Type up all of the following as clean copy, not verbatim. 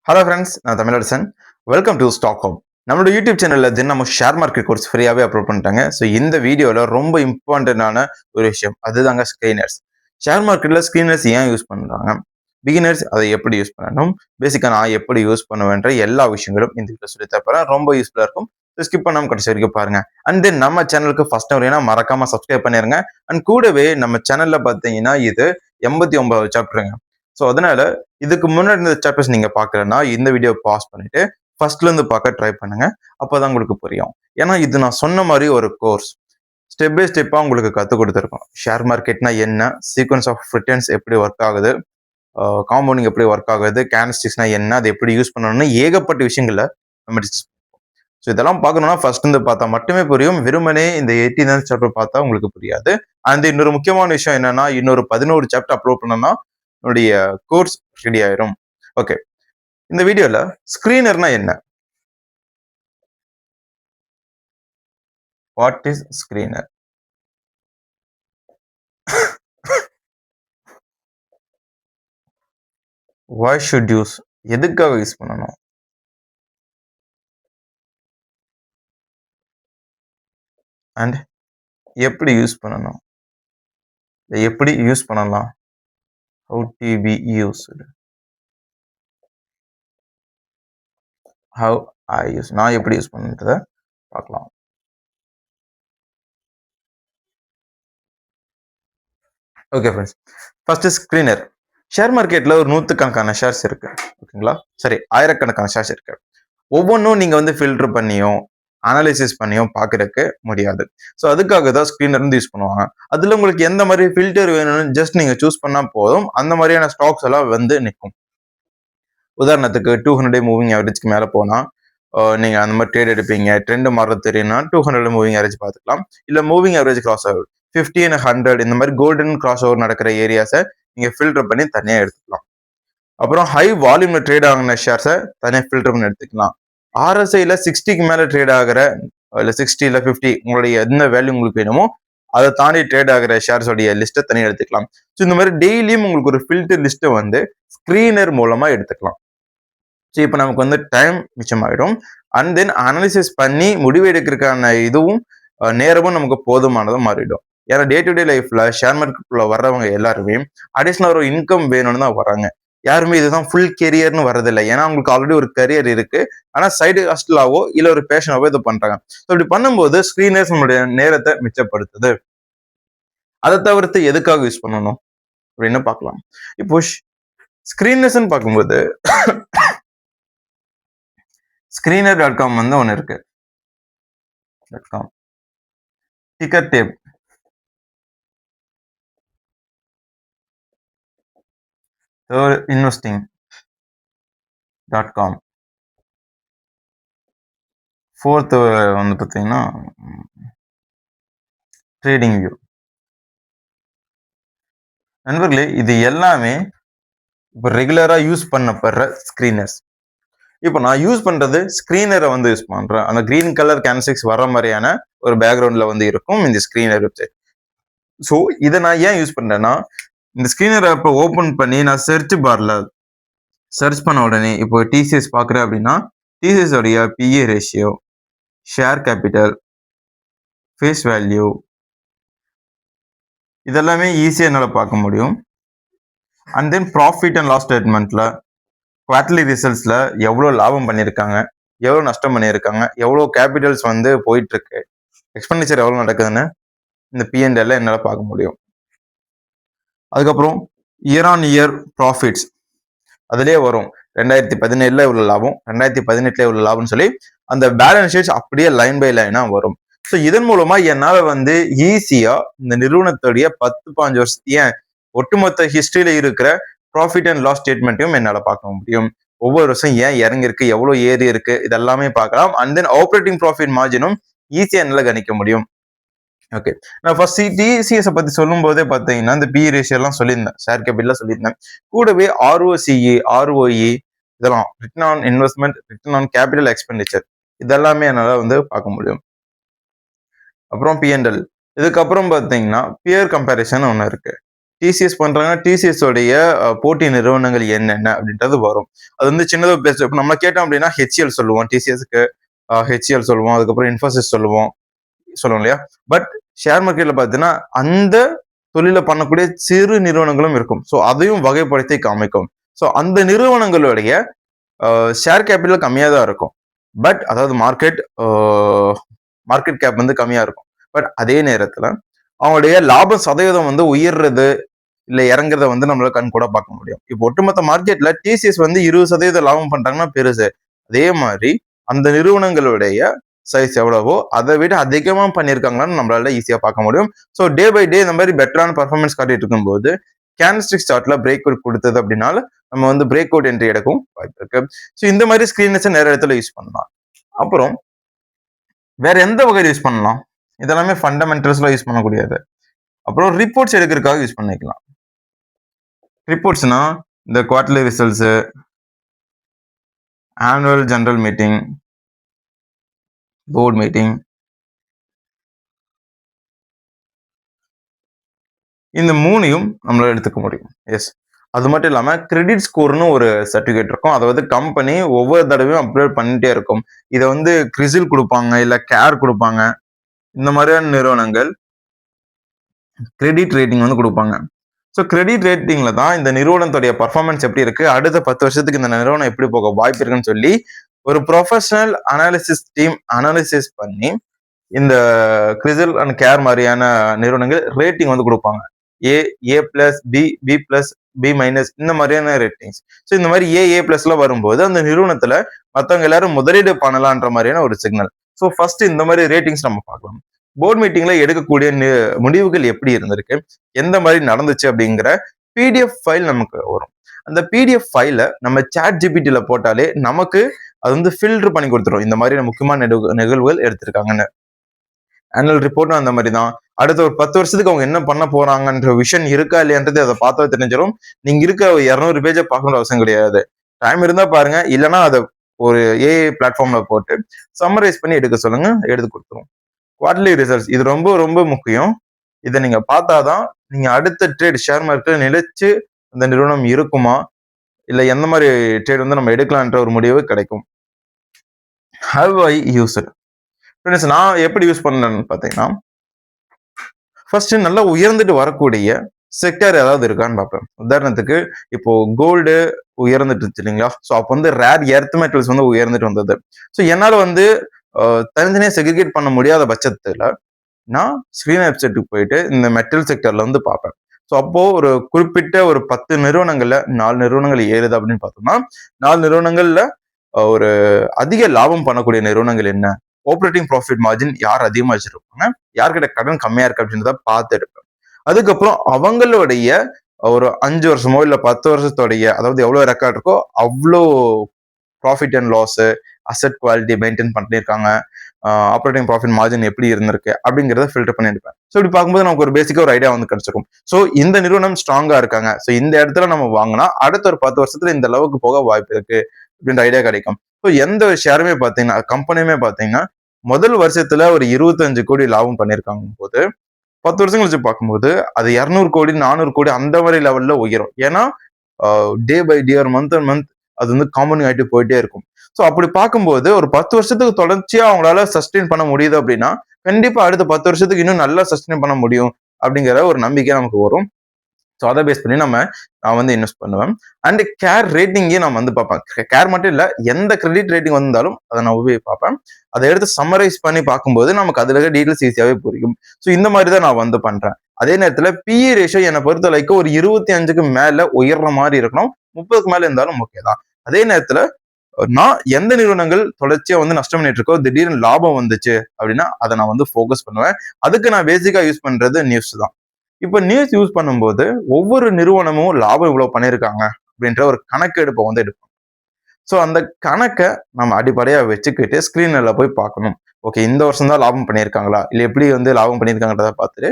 Hello friends, நான் Tamilarasan. Welcome to stock home. நம்மளோட YouTube சேனலில் தினமும் ஷேர் மார்க்கெட் கோர்ஸ் ஃப்ரீயாகவே அப்லோட் பண்ணிட்டாங்க. ஸோ இந்த வீடியோவில் ரொம்ப இம்பார்ட்டண்டான ஒரு விஷயம் அதுதாங்க ஸ்க்ரீனர்ஸ். ஷேர் மார்க்கெட்டில் ஸ்க்ரீனர்ஸ் ஏன் யூஸ் பண்ணுறாங்க, பிகினர்ஸ் அதை எப்படி யூஸ் பண்ணணும், பேசிக்காக நான் எப்படி யூஸ் பண்ணுவேன்ற எல்லா விஷயங்களும் இந்த வீடியோ சொல்லி தரப்போறேன். ரொம்ப யூஸ்ஃபுல்லாக இருக்கும். ஸ்கிப் பண்ணாமல் கடைசி வரைக்கும் பாருங்க. அண்ட் தென் நம்ம சேனலுக்கு ஃபர்ஸ்ட் வரீங்கன்னா மறக்காம சப்ஸ்கிரைப் பண்ணிருங்க. அண்ட் கூடவே நம்ம சேனல்ல பார்த்தீங்கன்னா இது 89 சாப்டருங்க. ஸோ அதனால இதுக்கு முன்னாடி இந்த சாப்டர்ஸ் நீங்க பார்க்கலன்னா இந்த வீடியோ பாஸ் பண்ணிட்டு ஃபர்ஸ்ட்ல இருந்து பார்க்க ட்ரை பண்ணுங்க. அப்போதான் உங்களுக்கு புரியும். ஏன்னா இது நான் சொன்ன மாதிரி ஒரு கோர்ஸ் ஸ்டெப் பை ஸ்டெப்பா உங்களுக்கு கற்றுக் கொடுத்துருக்கோம். ஷேர் மார்க்கெட்னா என்ன, சீக்வன்ஸ் ஆஃப் ரிட்டர்ன்ஸ் எப்படி ஒர்க் ஆகுது, காம்பவுண்டிங் எப்படி ஒர்க் ஆகுது, கேண்டல்ஸ்டிக்ஸ்னா என்ன, அதை எப்படி யூஸ் பண்ணணும்னு ஏகப்பட்ட விஷயங்களை நம்ம டிஸ்கஸ். ஸோ இதெல்லாம் பார்க்கணும்னா ஃபர்ஸ்ட் இருந்து பார்த்தா மட்டுமே புரியும். வெறுமனே இந்த 18 சாப்டர் பார்த்தா உங்களுக்கு புரியாது. அந்த இன்னொரு முக்கியமான விஷயம் என்னன்னா, இன்னொரு 11 சாப்டர் அப்லோட் பண்ணோம்னா என்னுடைய கோர்ஸ் ரெடி ஆயிரும். ஓகே, இந்த வீடியோல ஸ்கிரீனர்னா என்ன, what is screener, why should use, எதுக்காக யூஸ் பண்ணணும், அண்ட் எப்படி யூஸ் பண்ணணும், எப்படி யூஸ் பண்ணலாம், how to be used, how I use, நான் எப்படி யூஸ் பண்ணுறத பார்க்கலாம். Okay friends, first screener. Share மார்க்கெட்ல ஒரு நூற்றுக்கணக்கான ஷேர்ஸ் இருக்கு. ஓகேங்களா, சரி, ஆயிரக்கணக்கான ஷேர்ஸ் இருக்கு. ஒவ்வொன்றும் நீங்க வந்து ஃபில்டர் பண்ணியும் அனாலிசிஸ் பண்ணியும் பார்க்கறதுக்கு முடியாது. ஸோ அதுக்காக தான் ஸ்க்ரீனர் இருந்து யூஸ் பண்ணுவாங்க. அதுல உங்களுக்கு எந்த மாதிரி ஃபில்டர் வேணும்னு ஜஸ்ட் நீங்க சூஸ் பண்ணா போதும், அந்த மாதிரியான ஸ்டாக்ஸ் எல்லாம் வந்து நிற்கும். உதாரணத்துக்கு 200 மூவிங் ஆவரேஜ்க்கு மேல போனா நீங்க அந்த மாதிரி ட்ரேட் எடுப்பீங்க. ட்ரெண்ட் மாறுறது தெரியும்னா 200 மூவிங் ஆவரேஜ் பார்த்துக்கலாம். இல்ல moving average cross over 50 and 100 இந்த மாதிரி கோல்டன் கிராஸ் ஓவர் நடக்கிற ஏரியாஸை நீங்க ஃபில்டர் பண்ணி தனியா எடுத்துக்கலாம். அப்புறம் ஹை வால்யூம்ல ட்ரேட் ஆகின ஷேர்ஸை தனியாக ஃபில்டர் பண்ணி எடுத்துக்கலாம். ஆர்எஸ்ஐல 60க்கு மேல ட்ரேட் ஆகிற இல்ல 60 இல்ல 50 உங்களுடைய எந்த வேல்யூ உங்களுக்கு வேணுமோ அதை தாண்டி ட்ரேட் ஆகிற ஷேர்ஸோடைய லிஸ்ட்டை தனியாக எடுத்துக்கலாம். ஸோ இந்த மாதிரி டெய்லியும் உங்களுக்கு ஒரு ஃபில்டர் லிஸ்ட்டை வந்து ஸ்க்ரீனர் மூலமா எடுத்துக்கலாம். ஸோ இப்போ நமக்கு வந்து டைம் மிச்சமாயிடும். அண்ட் தென் அனாலிசிஸ் பண்ணி முடிவு எடுக்கிறதுக்கான இதுவும் நேரமும் நமக்கு போதுமானதும் மாறிடும். ஏன்னா டே டு டே லைஃப்ல ஷேர் மார்க்கெட்ல வர்றவங்க எல்லாருமே அடிஷனல் ஒரு இன்கம் வேணும்னு தான் வராங்க. யாருமே இதுதான் ஃபுல் கெரியர்னு வரதில்லை. ஏன்னா அவங்களுக்கு ஆல்ரெடி ஒரு கரியர் இருக்கு. ஆனா சைடு ஹஸ்டலாவோ இல்ல ஒரு பேஷனாவோ இதை பண்றாங்க. ஸோ இப்படி பண்ணும்போது ஸ்கிரீனர்ஸ் நம்மளுடைய நேரத்தை மிச்சப்படுத்துது. அதை தவிர்த்து எதுக்காக யூஸ் பண்ணணும் அப்படின்னு பார்க்கலாம். இப்போ ஸ்கிரீனர்ஸ் பார்க்கும்போது screener.com வந்து ஒன்று இருக்கு. .com ticker tape, investing.com, fourth வந்து பார்த்தீங்கன்னா ட்ரேடிங் வியூ. நண்பர்களே, இது எல்லாமே இப்போ ரெகுலரா யூஸ் பண்ணப்படுற ஸ்கிரீனர்ஸ். இப்போ நான் யூஸ் பண்றது ஸ்கிரீனரை வந்து யூஸ் பண்றேன். அந்த கிரீன் கலர் கேன்சிக்ஸ் வர மாதிரியான ஒரு பேக்ரவுண்ட்ல வந்து இருக்கும் இந்த ஸ்கிரீனர் வெப்சைட். ஸோ இதை நான் ஏன் யூஸ் பண்றேன்னா, இந்த ஸ்கிரீனரை இப்போ ஓப்பன் பண்ணி நான் சர்ச் பார்ல சர்ச் பண்ண உடனே இப்போ டிசிஎஸ் பார்க்குறேன் அப்படின்னா டிசிஎஸ் உடைய PE ratio, share capital, face value இதெல்லாமே ஈஸியாக என்னால் பார்க்க முடியும். And then profit and loss ஸ்டேட்மெண்ட்ல குவார்டர்லி ரிசல்ட்ஸ்ல எவ்வளோ லாபம் பண்ணியிருக்காங்க, எவ்வளோ நஷ்டம் பண்ணியிருக்காங்க, எவ்வளோ கேபிட்டல்ஸ் வந்து போயிட்டு இருக்கு, எக்ஸ்பெண்டிச்சர் எவ்வளோ நடக்குதுன்னு இந்த பிஎன்எல்ல என்னால் பார்க்க முடியும். அதுக்கப்புறம் இயர் ஆன் இயர் ப்ராஃபிட்ஸ் அதுலேயே வரும். 2017 இவ்வளோ லாபம், 2018 இவ்வளோ லாபம்னு சொல்லி அந்த பேலன்ஸ் ஷீட்ஸ் அப்படியே லைன் பை லைனா வரும். ஸோ இதன் மூலமா என்னால் வந்து ஈஸியா இந்த நிறுவனத்துடைய 10-15 வருஷம் ஏன் ஒட்டுமொத்த ஹிஸ்டரியில இருக்கிற ப்ராஃபிட் அண்ட் லாஸ் ஸ்டேட்மெண்ட்டையும் என்னால் பார்க்க முடியும். ஒவ்வொரு வருஷம் ஏன் இறங்கிருக்கு, எவ்வளோ ஏறி இருக்கு, இதெல்லாமே பார்க்கலாம். அண்ட் தென் ஆப்ரேட்டிங் ப்ராஃபிட் மார்ஜினும் ஈஸியா என்னால் கணிக்க முடியும். ஓகே, நான் ஃபர்ஸ்ட் டிசிஎஸ் பத்தி சொல்லும் போதே பார்த்தீங்கன்னா இந்த பி ரேஷியோ எல்லாம் சொல்லியிருந்தேன், ஷேர் கேபிட்டல் சொல்லியிருந்தேன். கூடவே ஆர்ஓசிஇ, ஆர்ஓஇ இதெல்லாம் return on investment, return on capital expenditure இதெல்லாமே என்னால் வந்து பார்க்க முடியும். அப்புறம் பிஎன்எல், இதுக்கப்புறம் பார்த்தீங்கன்னா பியர் கம்பேரிசன் ஒன்று இருக்கு. டிசிஎஸ் பண்றாங்கன்னா டிசிஎஸ் உடைய போட்டி நிறுவனங்கள் என்னென்ன அப்படின்றது வரும். அது வந்து சின்னதாக பேச இப்போ நம்ம கேட்டோம் அப்படின்னா ஹெச்எல் சொல்லுவோம், டிசிஎஸ்க்கு ஹெச்எல் சொல்லுவோம், அதுக்கப்புறம் இன்ஃபோசிஸ் சொல்லுவோம் இல்லையா. பட் ஷேர் மார்க்கெட்ல பார்த்தீங்கன்னா அந்த தொழில பண்ணக்கூடிய சிறு நிறுவனங்களும் இருக்கும். ஸோ அதையும் வகைப்படுத்தி காமிக்கும். ஸோ அந்த நிறுவனங்களுடைய ஷேர் கேபிட்டல் கம்மியாக தான் இருக்கும். பட் அதாவது மார்க்கெட் கேப் வந்து கம்மியா இருக்கும். பட் அதே நேரத்துல அவங்களுடைய லாப சதவீதம் வந்து உயர்றது இல்ல இறங்குறத வந்து நம்மளால கண் கூட பார்க்க முடியும். இப்போ ஒட்டுமொத்த மார்க்கெட்ல டிசிஎஸ் வந்து 20% லாபம் பண்றாங்கன்னா பெருசு. அதே மாதிரி அந்த நிறுவனங்களுடைய சைஸ் எவ்வளவோ அதை விட அதிகமா பண்ணியிருக்காங்களான்னு நம்மளால ஈஸியா பார்க்க முடியும். ஸோ டே பை டே இந்த மாதிரி பெட்டரான பர்ஃபார்மன்ஸ் காட்டிட்டு இருக்கும்போது கேண்டில்ஸ்டிக் சார்ட்ல பிரேக் அவுட் கொடுத்தது அப்படின்னால நம்ம வந்து பிரேக் அவுட் என்ட்ரி எடுக்கும் வாய்ப்பு இருக்கு. ஸோ இந்த மாதிரி ஸ்கிரீன்ஸை நிறைய இடத்துல யூஸ் பண்ணலாம். அப்புறம் வேற எந்த வகையில் யூஸ் பண்ணலாம்? இதெல்லாமே ஃபண்டமெண்டல்ஸ்ல யூஸ் பண்ணக்கூடியது. அப்புறம் ரிப்போர்ட்ஸ் எடுக்கிறதுக்காக யூஸ் பண்ணிக்கலாம். ரிப்போர்ட்ஸ்னா இந்த quarterly results, annual general meeting, board meeting, இந்த மூணையும் நம்மளால எடுத்துக்க முடியும். எஸ், அது மட்டும் இல்லாம கிரெடிட் ஸ்கோர்னு ஒரு சர்டிபிகேட் இருக்கும். அதாவது கம்பெனி ஒவ்வொரு தடவையும் அப்டேட் பண்ணிட்டே இருக்கும். இதை வந்து கிரிசில் கொடுப்பாங்க, இல்ல கேர் கொடுப்பாங்க. இந்த மாதிரியான நிறுவனங்கள் கிரெடிட் ரேட்டிங் வந்து கொடுப்பாங்க. ஸோ கிரெடிட் ரேட்டிங்ல தான் இந்த நிறுவனத்துடைய பர்ஃபார்மன்ஸ் எப்படி இருக்கு, அடுத்த 10 வருஷத்துக்கு இந்த நிறுவனம் எப்படி போக வாய்ப்பு இருக்குன்னு சொல்லி ஒரு ப்ரொஃபஷனல் அனாலிசிஸ் டீம் அனாலிசிஸ் பண்ணி இந்த கிரிசில் அண்ட் கேர் மாதிரியான நிறுவனங்கள் ரேட்டிங் வந்து கொடுப்பாங்க. A plus B plus B minus இந்த மாதிரியான ரேட்டிங்ஸ். ஸோ இந்த மாதிரி ஏ பிளஸ்ல வரும்போது அந்த நிறுவனத்துல மற்றவங்க எல்லாரும் முதலீடு பண்ணலான்ற மாதிரியான ஒரு சிக்னல். ஸோ ஃபர்ஸ்ட் இந்த மாதிரி ரேட்டிங்ஸ் நம்ம பார்க்கலாம். போர்ட் மீட்டிங்ல எடுக்கக்கூடிய முடிவுகள் எப்படி இருந்திருக்கு, எந்த மாதிரி நடந்துச்சு அப்படிங்கிற பிடிஎஃப் ஃபைல் நமக்கு வரும். அந்த பிடிஎஃப் ஃபைல நம்ம சாட் ஜிபிடில போட்டாலே நமக்கு அது வந்து ஃபில்டர் பண்ணி கொடுத்துரும், இந்த மாதிரி முக்கியமான நிகழ்வுகள் எடுத்திருக்காங்கன்னு. ஆனுவல் ரிப்போர்ட்டும் அந்த மாதிரி தான். அடுத்த ஒரு 10 வருஷத்துக்கு அவங்க என்ன பண்ண போறாங்கன்ற விஷன் இருக்கா இல்லையன்றது அதை பார்த்தா தெரிஞ்சிடும். நீங்க இருக்க 200 பேஜை பார்க்கணுன்ற அவசியம் கிடையாது. டைம் இருந்தா பாருங்க, இல்லைன்னா அதை ஒரு ஏஐ பிளாட்ஃபார்ம்ல போட்டு சம்மரைஸ் பண்ணி எடுக்க சொல்லுங்க, எடுத்து கொடுத்துரும். குவார்டர்லி ரிசல்ட்ஸ் இது ரொம்ப ரொம்ப முக்கியம். இதை நீங்க பார்த்தாதான் நீங்க அடுத்த ட்ரேட் ஷேர் மார்க்கெட்ல நிலைச்சு அந்த நிறுவனம் இருக்குமா இல்ல எந்த மாதிரி ட்ரேட் வந்து நம்ம எடுக்கலான்ற ஒரு முடிவு கிடைக்கும். How I use it? நான் எப்படி யூஸ் பண்ணேன்னு பார்த்தீங்கன்னா, ஃபர்ஸ்ட் நல்லா உயர்ந்துட்டு வரக்கூடிய செக்டர் ஏதாவது இருக்கான்னு பார்ப்பேன். உதாரணத்துக்கு இப்போ கோல்டு உயர்ந்துட்டு இருந்துச்சு இல்லைங்களா, ஸோ அப்போ வந்து ரேர் எர்த் மெட்டல்ஸ் வந்து உயர்ந்துட்டு வந்தது. ஸோ என்னால் வந்து தனித்தனியாக செக்ரிகேட் பண்ண முடியாத பட்சத்தில் நான் ஸ்க்ரீன் வெப்சைட்டுக்கு போயிட்டு இந்த மெட்டல் செக்டர்ல வந்து பார்ப்பேன். ஸோ அப்போ ஒரு குறிப்பிட்ட ஒரு 10 நிறுவனங்கள்ல 4 நிறுவனங்கள் ஏறுது அப்படின்னு பார்த்தோம்னா, 4 நிறுவனங்கள்ல ஒரு அதிக லாபம் பண்ணக்கூடிய நிறுவனங்கள் என்ன, ஆப்ரேட்டிங் ப்ராஃபிட் மார்ஜின் யார் அதிகமா வச்சிருப்பாங்க, யார்கிட்ட கடன் கம்மியா இருக்கு அப்படின்றத பார்த்து எடுப்பேன். அதுக்கப்புறம் அவங்களுடைய ஒரு 5 வருஷமோ இல்ல 10 வருஷத்தோடைய, அதாவது எவ்வளவு ரெக்கார்ட் இருக்கோ அவ்வளோ profit and loss, asset quality maintain பண்ணியிருக்காங்க, ஆப்ரேட்டிங் ப்ராஃபிட் மார்ஜின் எப்படி இருந்திருக்கு அப்படிங்கிறத ஃபில்டர் பண்ணி எடுப்பேன். ஸோ இப்படி பார்க்கும்போது நமக்கு ஒரு பேசிக்கா ஒரு ஐடியா வந்து கிடைச்சிருக்கும். ஸோ இந்த நிறுவனம் ஸ்ட்ராங்கா இருக்காங்க, ஸோ இந்த இடத்துல நம்ம வாங்கினா அடுத்த ஒரு 10 வருஷத்துல இந்த அளவுக்கு போக வாய்ப்பு இருக்கு அப்படின்ற ஐடியா கிடைக்கும். ஸோ எந்த ஷேருமே பார்த்தீங்கன்னா, கம்பெனியுமே பார்த்தீங்கன்னா முதல் வருஷத்துல ஒரு 25 கோடி லாபம் பண்ணியிருக்காங்க போது 10 வருஷம் கழிச்சு பார்க்கும்போது அது 200 கோடி 400 கோடி அந்த மாதிரி லெவல்ல உயரும். ஏன்னா day by day month and month அது வந்து காம்பவுண்டிங் ஆகிட்டு போயிட்டே இருக்கும். ஸோ அப்படி பார்க்கும்போது ஒரு 10 வருஷத்துக்கு தொடர்ச்சியா அவங்களால சஸ்டெயின் பண்ண முடியுது அப்படின்னா கண்டிப்பா அடுத்த 10 வருஷத்துக்கு இன்னும் நல்லா சஸ்டெயின் பண்ண முடியும் அப்படிங்கிற ஒரு நம்பிக்கை நமக்கு வரும். ஸோ அதை பேஸ் பண்ணி நான் வந்து இன்வெஸ்ட் பண்ணுவேன். அண்ட் கேர் ரேட்டிங்கே நான் வந்து பார்ப்பேன். கேர் மட்டும் இல்லை, எந்த கிரெடிட் ரேட்டிங் வந்தாலும் அதை நான் போய் பார்ப்பேன். அதை எடுத்து சம்மரைஸ் பண்ணி பார்க்கும்போது நமக்கு அதுல இருக்க டீட்டெயில்ஸ் ஈஸியாகவே புரியும். ஸோ இந்த மாதிரி தான் நான் வந்து பண்றேன். அதே நேரத்தில் பிஇ ரேஷியோ என்னை பொறுத்த வரைக்கும் ஒரு 25க்கு மேல உயர்ற மாதிரி இருக்கணும். 30க்கு மேல இருந்தாலும் ஓகே தான். அதே நேரத்தில் நான் எந்த நிறுவனங்கள் தொடர்ச்சியா வந்து நஷ்டம் பண்ணிட்டு இருக்கோ திடீர்னு லாபம் வந்துச்சு அப்படின்னா அதை நான் வந்து ஃபோக்கஸ் பண்ணுவேன். அதுக்கு நான் பேசிக்கா யூஸ் பண்றது நியூஸ் தான். இப்ப நியூஸ் யூஸ் பண்ணும்போது ஒவ்வொரு நிறுவனமும் லாபம் இவ்வளவு பண்ணியிருக்காங்க அப்படின்ற ஒரு கணக்கெடுப்பை வந்து எடுப்போம். ஸோ அந்த கணக்கை நம்ம அடிப்படையா வச்சுக்கிட்டு ஸ்கிரீன்ல போய் பார்க்கணும். ஓகே, இந்த வருஷம் தான் லாபம் பண்ணியிருக்காங்களா இல்ல எப்படி வந்து லாபம் பண்ணியிருக்காங்கன்றத பார்த்துட்டு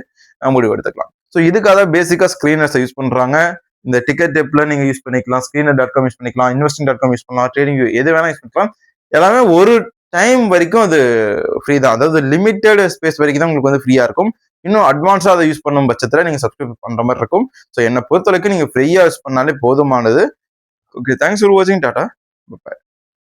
முடிவு எடுத்துக்கலாம். ஸோ இதுக்காக பேசிக்கா ஸ்கிரீனர்ஸ் யூஸ் பண்றாங்க. இந்த டிக்கெட் டெப்ல நீங்க யூஸ் பண்ணிக்கலாம், screener.com யூஸ் பண்ணிக்கலாம், investing.com யூஸ் பண்ணலாம், ட்ரேடிங் எது வேணா யூஸ் பண்ணிக்கலாம். எல்லாமே ஒரு டைம் வரைக்கும் அது ஃப்ரீ தான். அதாவது லிமிட்டெட் ஸ்பேஸ் வரைக்கும் தான் உங்களுக்கு வந்து ஃப்ரீயா இருக்கும். இன்னும் அட்வான்ஸாக அதை யூஸ் பண்ணும் பட்சத்தில் நீங்கள் சப்ஸ்கிரைப் பண்ணுற மாதிரி இருக்கும். ஸோ என்னை பொறுத்த வரைக்கும் நீங்கள் ஃப்ரீயாக யூஸ் பண்ணாலே போதுமானது. ஓகே, தேங்க்ஸ் ஃபார் வாட்சிங். டாடா, பை.